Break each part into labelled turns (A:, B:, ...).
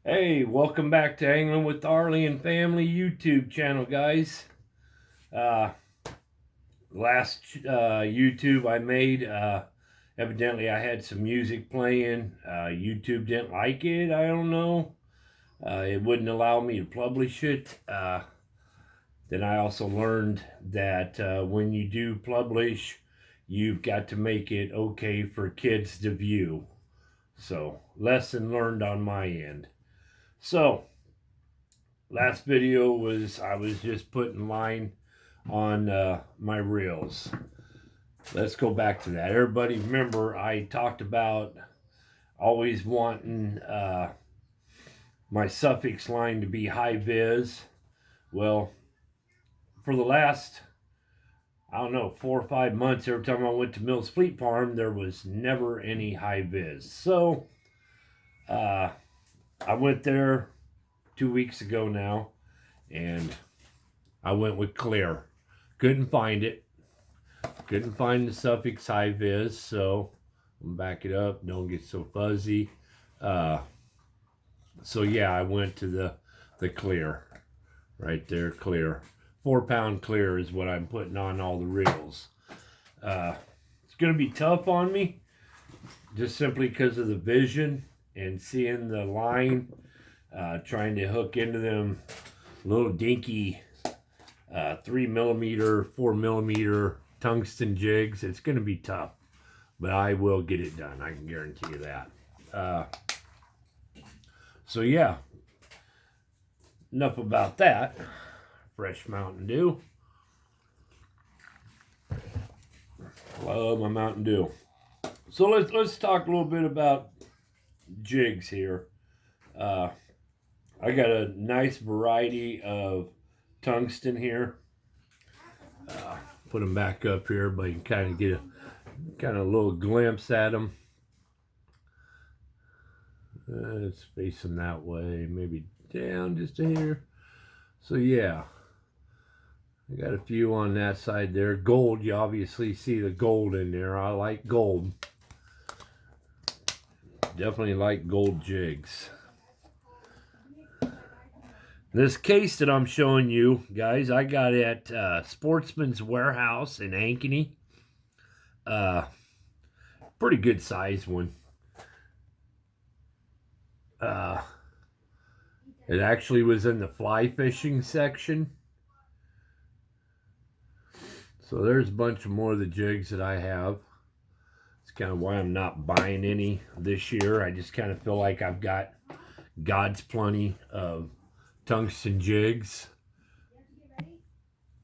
A: Hey, welcome back to Angling with Arlie and Family YouTube channel, guys. Uh, last YouTube I made, evidently I had some music playing. YouTube didn't like it, I don't know. It wouldn't allow me to publish it. Then I also learned that when you do publish, you've got to make it okay for kids to view. So, lesson learned on my end. So, last video was I was just putting line on my reels. Let's go back to that. Everybody remember I talked about always wanting my suffix line to be high vis. Well, for the last, I don't know, 4 or 5 months, every time I went to Mills Fleet Farm, there was never any high vis. So I went there 2 weeks ago now, and I went with clear. Couldn't find it. Couldn't find the suffix high vis, so I'm back it up. Don't get so fuzzy. So yeah, I went to the clear. Right there, clear. 4-pound clear is what I'm putting on all the reels. It's going to be tough on me, just simply because of the vision and seeing the line, trying to hook into them little dinky 3mm, 4mm tungsten jigs. It's going to be tough, but I will get it done. I can guarantee you that. So yeah, enough about that. Fresh Mountain Dew. Love my Mountain Dew. So let's talk a little bit about jigs here. I got a nice variety of tungsten here. Put them back up here, but you can kind of get a little glimpse at them. It's facing that way, maybe down just a hair. So yeah, I got a few on that side there. Gold, you obviously see the gold in there. I like gold. Definitely like gold jigs. This case that I'm showing you, guys, I got at Sportsman's Warehouse in Ankeny. Pretty good size one. It actually was in the fly fishing section. So there's a bunch of more of the jigs that I have. It's kind of why I'm not buying any this year. I just kind of feel like I've got God's plenty of tungsten jigs.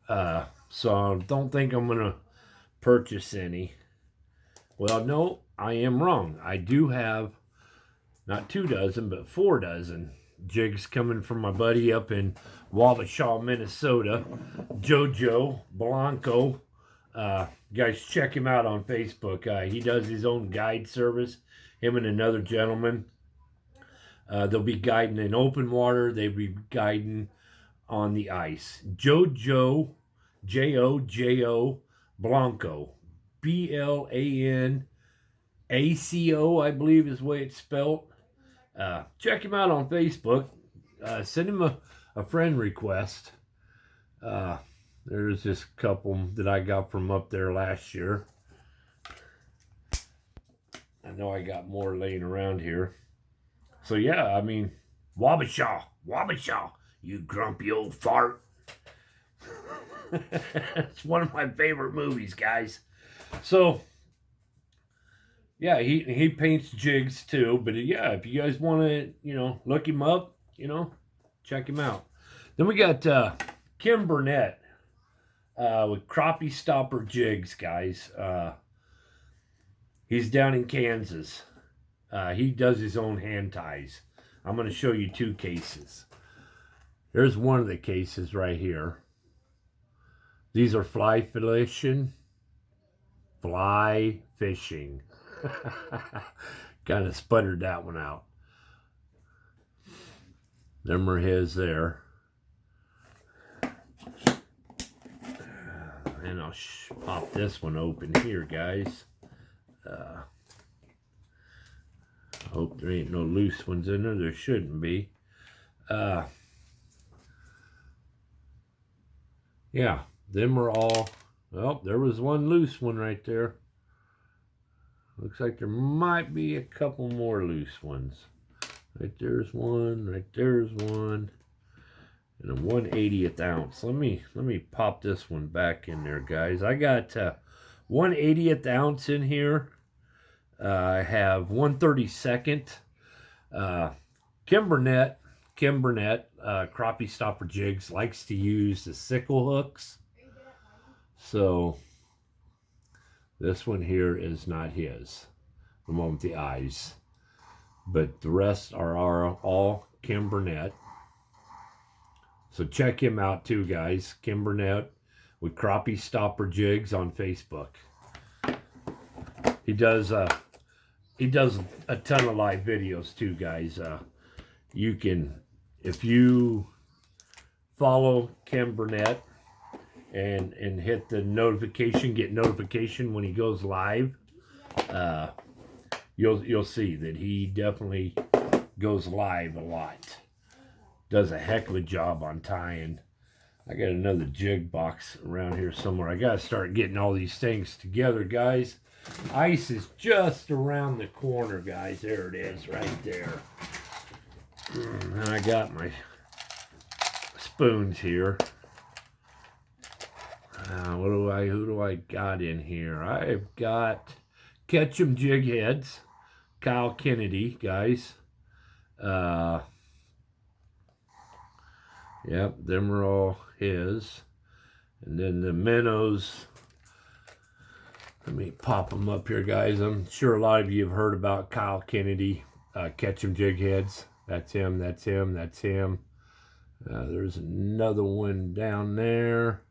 A: So I don't think I'm going to purchase any. Well, no, I am wrong. I do have not 2 dozen, but 4 dozen jigs coming from my buddy up in Wabasha, Minnesota, Jojo Blanco. Guys, check him out on Facebook. He does his own guide service, him and another gentleman. They'll be guiding in open water. They'll be guiding on the ice. Jojo, Jojo Blanco, Blanco, I believe is the way it's spelled. Check him out on Facebook. Send him a friend request. There's just a couple that I got from up there last year. I know I got more laying around here. So yeah, I mean, Wabasha, you grumpy old fart. It's one of my favorite movies, guys. So yeah, he paints jigs too. But yeah, if you guys want to, look him up, check him out. Then we got Kim Burnett with Crappie Stopper Jigs, guys. He's down in Kansas. He does his own hand ties. I'm going to show you 2 cases. There's one of the cases right here. These are fly fishing. Kind of sputtered that one out. Them are his there. And I'll pop this one open here, guys. Hope there ain't no loose ones in there. There shouldn't be. Yeah, them are all, well, there was one loose one right there. Looks like there might be a couple more loose ones. Right there's one, right there's one. And a 1/80th ounce. Let me pop this one back in there, guys. I got 1/80th ounce in here. I have 1/32nd. Kim Burnett, Crappie Stopper Jigs, likes to use the sickle hooks. So this one here is not his, the one with the eyes. But the rest are all Kim Burnett. So check him out too, guys. Kim Burnett with Crappie Stopper Jigs on Facebook. He does a ton of live videos too, guys. You can, if you follow Kim Burnett and hit the notification, get notification when he goes live, you'll see that he definitely goes live a lot. Does a heck of a job on tying. I got another jig box around here somewhere. I gotta start getting all these things together, guys. Ice is just around the corner, guys. There it is, right there. And I got my spoons here. Who do I got in here? I've got Ketchum Jig Heads, Kyle Kennedy, guys. Yep, them are all his. And then the minnows. Let me pop them up here, guys. I'm sure a lot of you have heard about Kyle Kennedy, Ketchum Jig Heads. That's him, that's him, that's him. There's another one down there.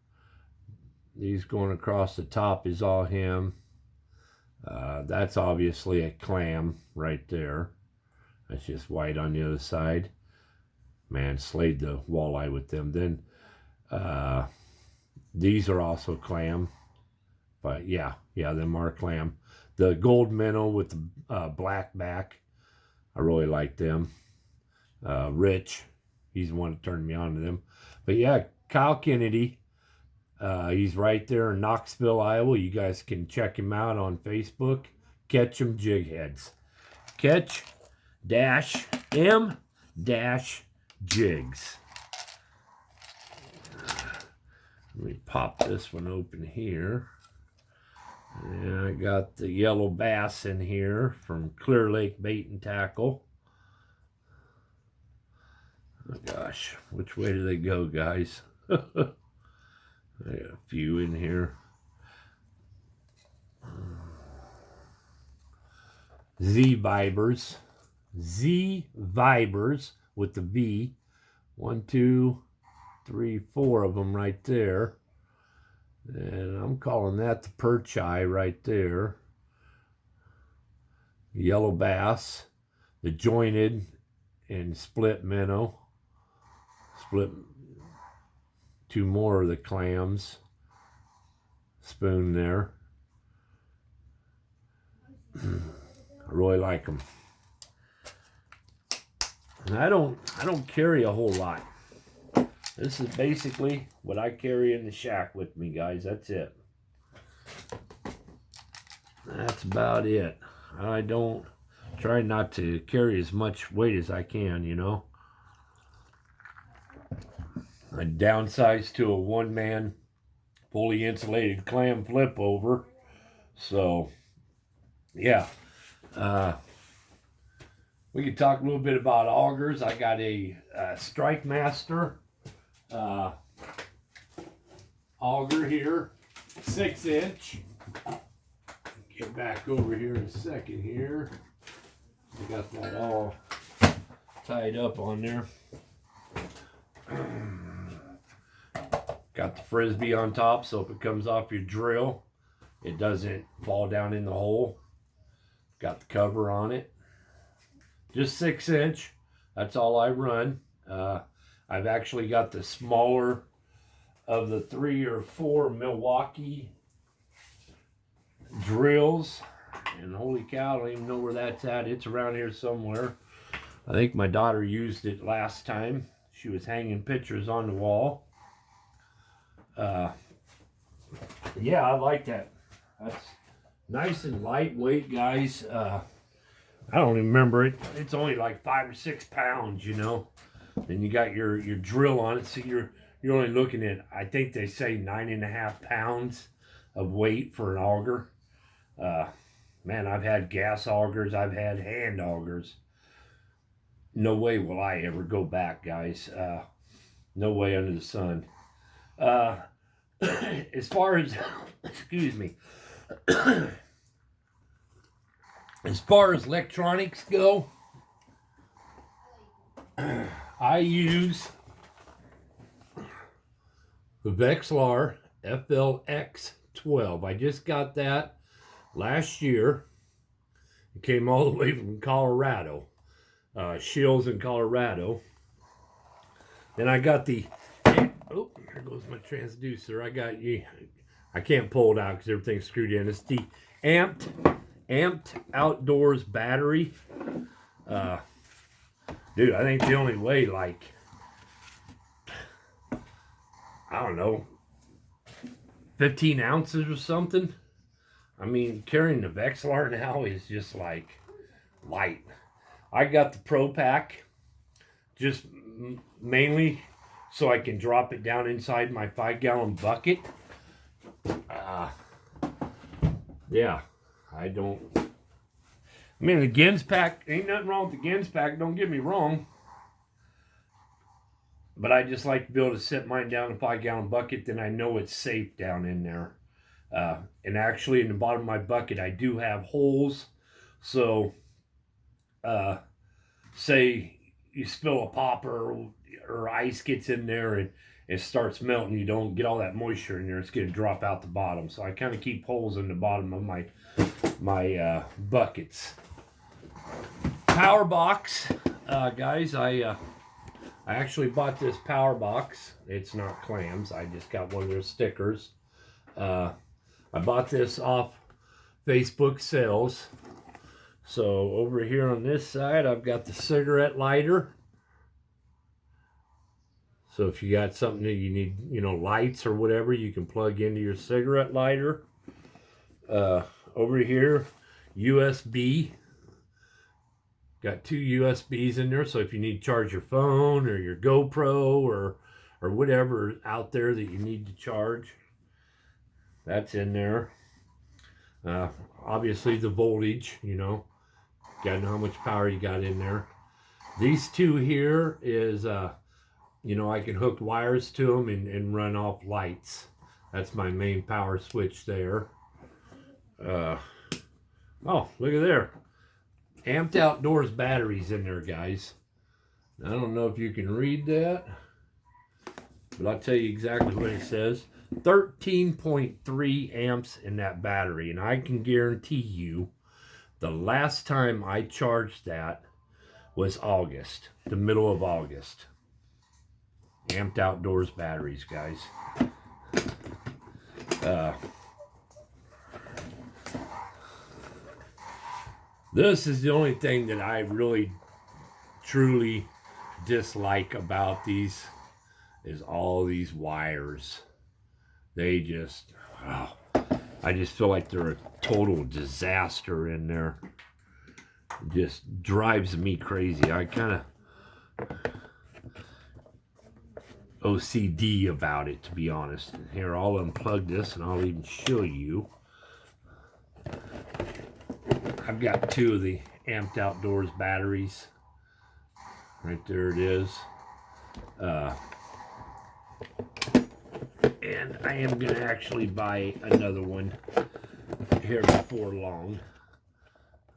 A: These going across the top is all him. That's obviously a clam right there. That's just white on the other side. Man, slayed the walleye with them. Then these are also clam. But yeah, them are clam. The gold minnow with the black back, I really like them. Rich, he's the one that turned me on to them. But yeah, Kyle Kennedy, he's right there in Knoxville, Iowa. You guys can check him out on Facebook. Ketchum Jig Heads. Ketch-M-Jigs. Let me pop this one open here. And I got the yellow bass in here from Clear Lake Bait and Tackle. Oh gosh, which way do they go, guys? I got a few in here. Z-Vibers with the V. 1, 2, 3, 4 of them right there. And I'm calling that the perch eye right there. Yellow bass, the jointed and split minnow. Split 2 more of the clams. Spoon there. I really like them. And I don't carry a whole lot. This is basically what I carry in the shack with me, guys. That's it. That's about it. I don't try not to carry as much weight as I can, you know. I downsized to a one-man fully insulated clam flip over. So, yeah. We could talk a little bit about augers. I got a Strike Master auger here, 6-inch. Get back over here in a second here. I got that all tied up on there. Got the frisbee on top, so if it comes off your drill, it doesn't fall down in the hole. Got the cover on it. Just 6-inch. That's all I run. I've actually got the smaller of the 3 or 4 Milwaukee drills. And holy cow, I don't even know where that's at. It's around here somewhere. I think my daughter used it last time. She was hanging pictures on the wall. Yeah, I like that. That's nice and lightweight, guys. I don't even remember it. It's only like 5 or 6 pounds, you know. And you got your drill on it, so you're only looking at, I think they say 9.5 pounds of weight for an auger. Man, I've had gas augers, I've had hand augers. No way will I ever go back, guys. No way under the sun. As far as, excuse me, as far as electronics go, I use the Vexilar FLX12. I just got that last year. It came all the way from Colorado, Shields in Colorado. Then I got the, oh, there goes my transducer. I can't pull it out because everything's screwed in. It's the amped outdoors battery. Dude, I think they only weigh like, I don't know, 15 ounces or something. I mean, carrying the Vexilar now is just like light. I got the Pro Pack just mainly so I can drop it down inside my 5-gallon bucket. Yeah, I mean, the Gens pack, ain't nothing wrong with the Gens pack, don't get me wrong. But I just like to be able to set mine down in a 5-gallon bucket, then I know it's safe down in there. And actually in the bottom of my bucket, I do have holes. So, say you spill a popper or ice gets in there and it starts melting, you don't get all that moisture in there, it's going to drop out the bottom. So I kind of keep holes in the bottom of my buckets. Power box, guys, I actually bought this power box. It's not clams, I just got one of their stickers. I bought this off Facebook sales. So over here on this side, I've got the cigarette lighter. So if you got something that you need, you know, lights or whatever, you can plug into your cigarette lighter. Over here, USB. Got 2 USBs in there, so if you need to charge your phone or your GoPro or whatever out there that you need to charge, that's in there. Obviously the voltage, you know, gotta know how much power you got in there. These two here is, you know, I can hook wires to them and run off lights. That's my main power switch there. Oh, look at there. Amped Outdoors batteries in there, guys. I don't know if you can read that, but I'll tell you exactly what it says. 13.3 amps in that battery, and I can guarantee you the last time I charged that was August, the middle of August. Amped Outdoors batteries, guys. This is the only thing that I really truly dislike about these is all these wires. They just, oh, I just feel like they're a total disaster in there. It just drives me crazy. I kind of OCD about it, to be honest. Here, I'll unplug this and I'll even show you. I've got 2 of the Amped Outdoors batteries. Right there it is. And I am going to actually buy another one here before long.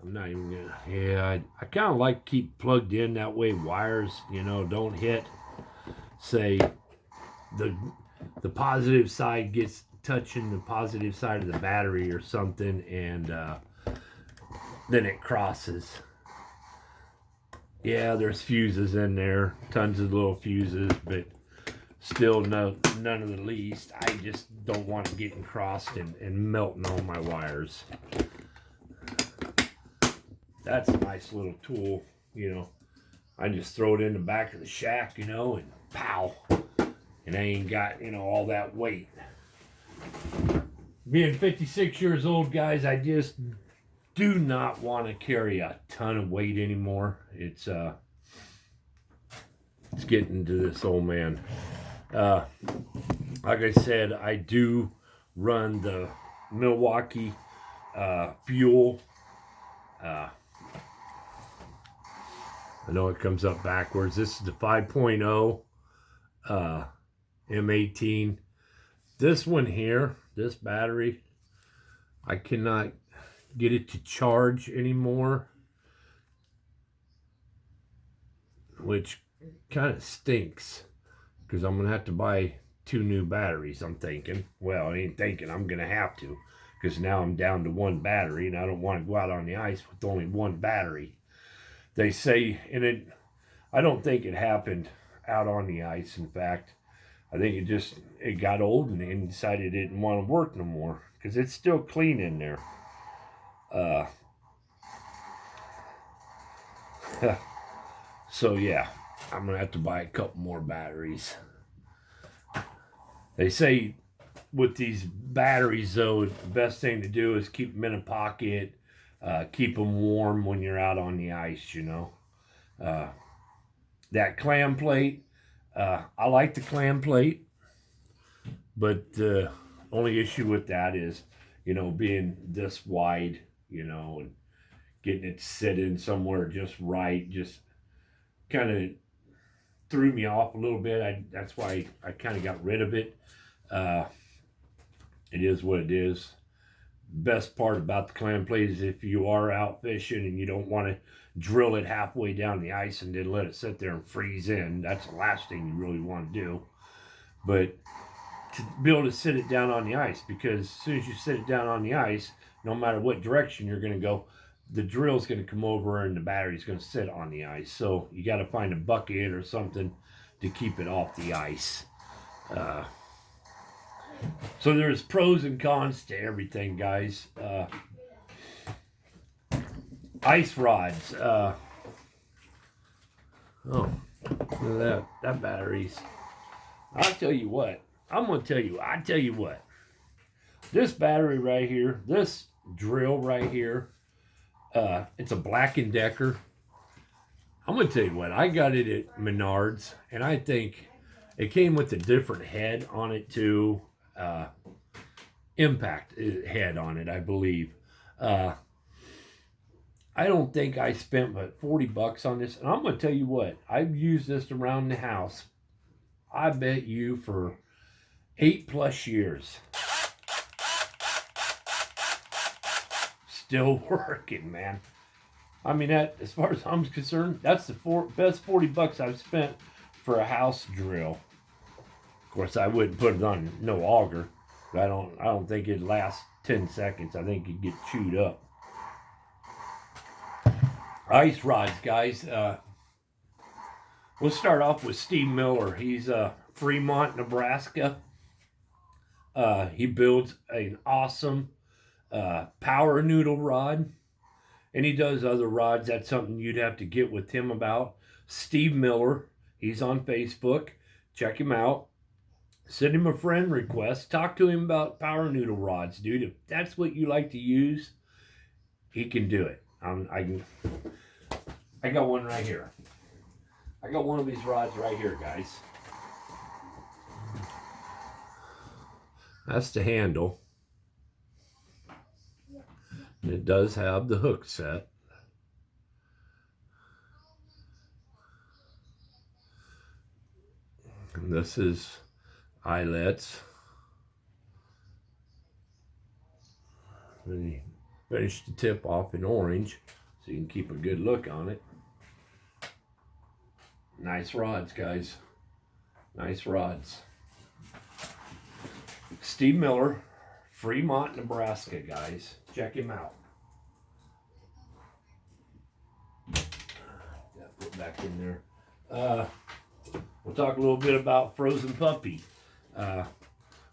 A: I'm not even going to... Yeah, I kind of like to keep plugged in. That way wires, you know, don't hit, say, the positive side gets touching the positive side of the battery or something, and then it crosses. Yeah, there's fuses in there, tons of little fuses, but still none of the least. I just don't want it getting crossed and melting all my wires. that's a nice little tool, you know. I just throw it in the back of the shack, you know, and pow. And I ain't got, you know, all that weight. Being 56 years old, guys, I just do not want to carry a ton of weight anymore. It's getting to this old man. Like I said, I do run the Milwaukee fuel. I know it comes up backwards. This is the 5.0 M18. This one here, this battery, I cannot get it to charge anymore, which kind of stinks because I'm gonna have to buy 2 new batteries. I'm thinking, well, I ain't thinking, I'm gonna have to, because now I'm down to 1 battery and I don't want to go out on the ice with only 1 battery. They say, and I don't think it happened out on the ice. In fact, I think it got old and decided it didn't want to work no more, because it's still clean in there. So yeah, I'm gonna have to buy a couple more batteries. They say with these batteries though, the best thing to do is keep them in a pocket, keep them warm when you're out on the ice, you know. That clam plate, I like the clam plate, but the only issue with that is, you know, being this wide, you know, and getting it sitting somewhere just right, just kind of threw me off a little bit. That's why I kind of got rid of it. It is what it is. Best part about the clam plate is if you are out fishing and you don't want to drill it halfway down the ice and then let it sit there and freeze in, that's the last thing you really want to do. But to be able to sit it down on the ice, because as soon as you sit it down on the ice, no matter what direction you're going to go, the drill's going to come over and the battery's going to sit on the ice. So you got to find a bucket or something to keep it off the ice. So there's pros and cons to everything, guys. Ice rods. Oh, look at that. That battery's. I'll tell you what. I tell you what. This battery right here, this drill right here, it's a Black & Decker. I'm going to tell you what. I got it at Menards, and I think it came with a different head on it too. Impact head on it, I believe. I don't think I spent but $40 on this, and I'm going to tell you what, I've used this around the house, I bet you, for 8+ years. Still working, man. I mean, that, as far as I'm concerned, that's the best $40 I've spent for a house drill. Of course, I wouldn't put it on no auger. I don't think it'd last 10 seconds. I think it'd get chewed up. Ice rods, guys. We'll start off with Steve Miller. He's Fremont, Nebraska. He builds an awesome power noodle rod, and he does other rods. That's something you'd have to get with him about. Steve Miller. He's on Facebook. Check him out. Send him a friend request. Talk to him about power noodle rods, dude. If that's what you like to use, he can do it. I got one right here. I got one of these rods right here, guys. That's the handle. And it does have the hook set. And this is eyelets. Then you finish the tip off in orange so you can keep a good look on it. Nice rods, guys. Nice rods. Steve Miller, Fremont, Nebraska, guys. Check him out. Put back in there. We'll talk a little bit about Frozen Puppy.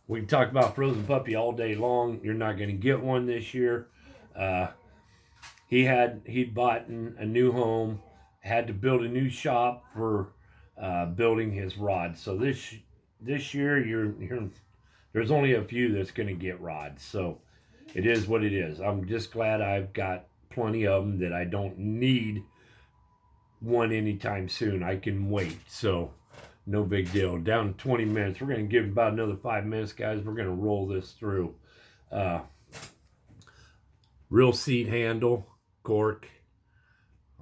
A: We can talk about Frozen Puppy all day long. You're not going to get one this year. he'd bought a new home, had to build a new shop for building his rods. So this year there's only a few that's going to get rods. So it is what it is. I'm just glad I've got plenty of them that I don't need one anytime soon. I can wait. So no big deal. Down 20 minutes. We're going to give about another 5 minutes, guys. We're going to roll this through. Real seat handle, cork.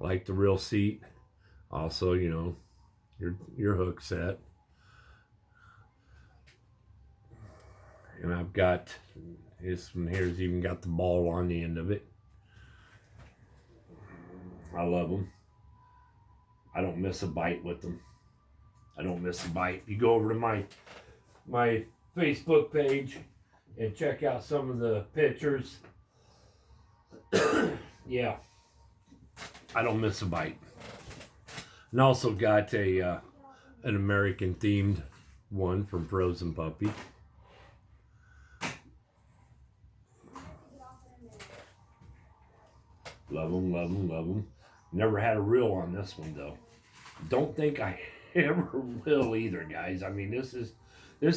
A: I like the real seat. Also, you know, your hook set. And I've got this one here's even got the ball on the end of it. I love them. I don't miss a bite with them. I don't miss a bite. You go over to my Facebook page and check out some of the pictures. Yeah, I don't miss a bite. And also got an American themed one from Frozen Puppy. Love them, love them, love them. Never had a reel on this one though. Don't think I ever will either, guys. I mean, this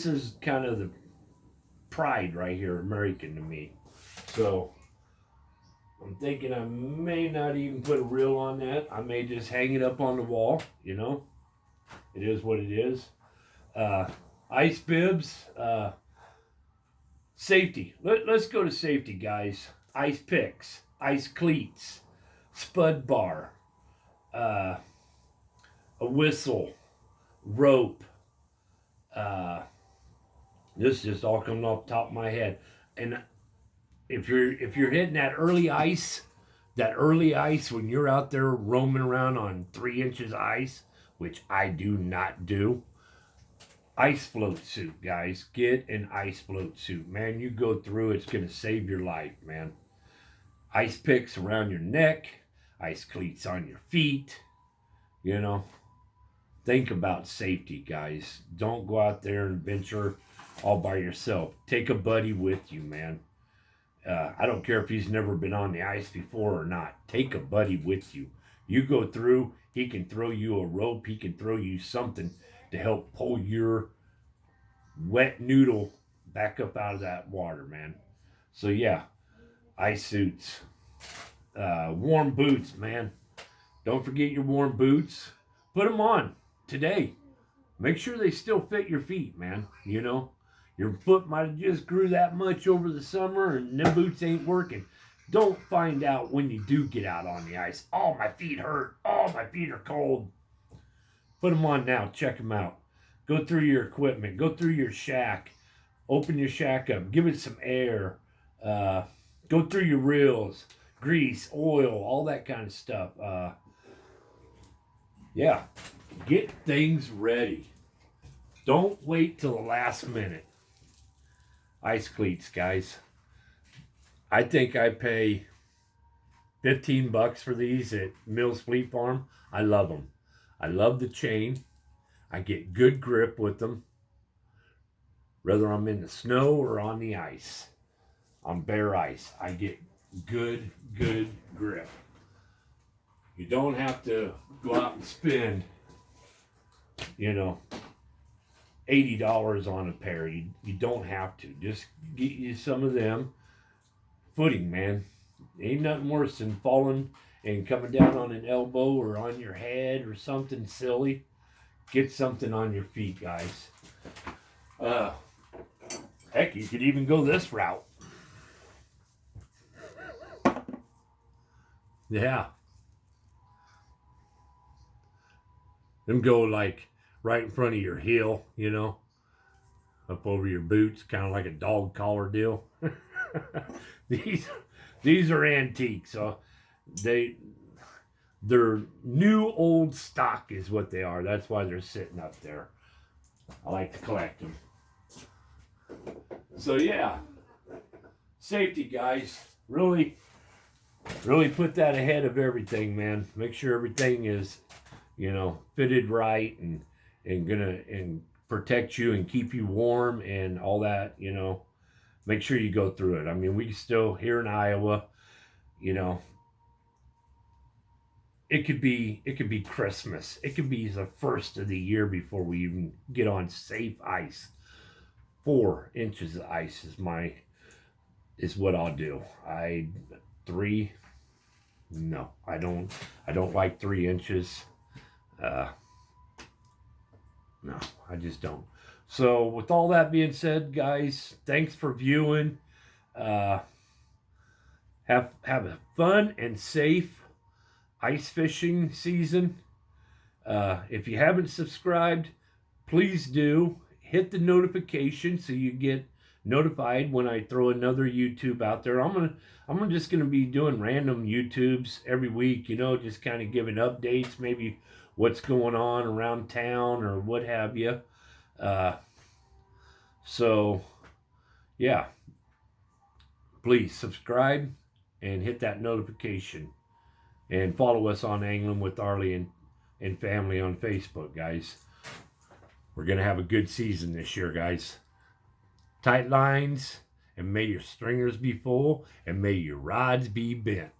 A: is kind of the pride right here, American to me. So I'm thinking I may not even put a reel on that. I may just hang it up on the wall. You know, it is what it is. Ice bibs, safety. Let's go to safety, guys. Ice picks, ice cleats, spud bar, a whistle, rope. This just all coming off the top of my head. And if you're hitting that early ice when you're out there roaming around on 3 inches ice, which I do not do. Ice float suit, guys. Get an ice float suit, man. You go through, it's gonna save your life, man. Ice picks around your neck, ice cleats on your feet. You know, think about safety, guys. Don't go out there and venture all by yourself. Take a buddy with you, man. I don't care if he's never been on the ice before or not. Take a buddy with you. You go through, he can throw you a rope, he can throw you something to help pull your wet noodle back up out of that water, man. So yeah, ice suits. Warm boots, man. Don't forget your warm boots. Put them on today. Make sure they still fit your feet, man. You know, your foot might have just grew that much over the summer and them boots ain't working. Don't find out when you do get out on the ice. Oh, my feet hurt. Oh, my feet are cold. Put them on now. Check them out. Go through your equipment. Go through your shack. Open your shack up. Give it some air. Go through your reels, grease, oil, all that kind of stuff. Yeah, get things ready. Don't wait till the last minute. Ice cleats, guys. I think I pay $15 for these at Mills Fleet Farm. I love them. I love the chain. I get good grip with them, whether I'm in the snow or on the ice. On bare ice, I get good grip. You don't have to go out and spend, you know, $80 on a pair. You don't have to. Just get you some of them. Footing, man. Ain't nothing worse than falling and coming down on an elbow or on your head or something silly. Get something on your feet, guys. Heck, you could even go this route. Yeah. Them go like right in front of your heel, you know, up over your boots, kind of like a dog collar deal. These are antique, so they're new old stock is what they are. That's why they're sitting up there. I like to collect them. So yeah, safety, guys. Really put that ahead of everything, man. Make sure everything is, you know, fitted right and gonna protect you and keep you warm and all that, you know. Make sure you go through it. I mean, we still here in Iowa, you know, it could be Christmas. It could be the first of the year before we even get on safe ice. 4 inches of ice is what I'll do. 3, no, I don't like 3 inches. No, I just don't. So with all that being said, guys, thanks for viewing. Have a fun and safe ice fishing season. If you haven't subscribed, please do. Hit the notification so you get notified when I throw another YouTube out there. I'm just gonna be doing random YouTubes every week, you know, just kind of giving updates, maybe what's going on around town or what have you. So yeah, please subscribe and hit that notification, and follow us on Angling with Arlie and Family on Facebook, guys. We're gonna have a good season this year, guys. Tight lines, and may your stringers be full, and may your rods be bent.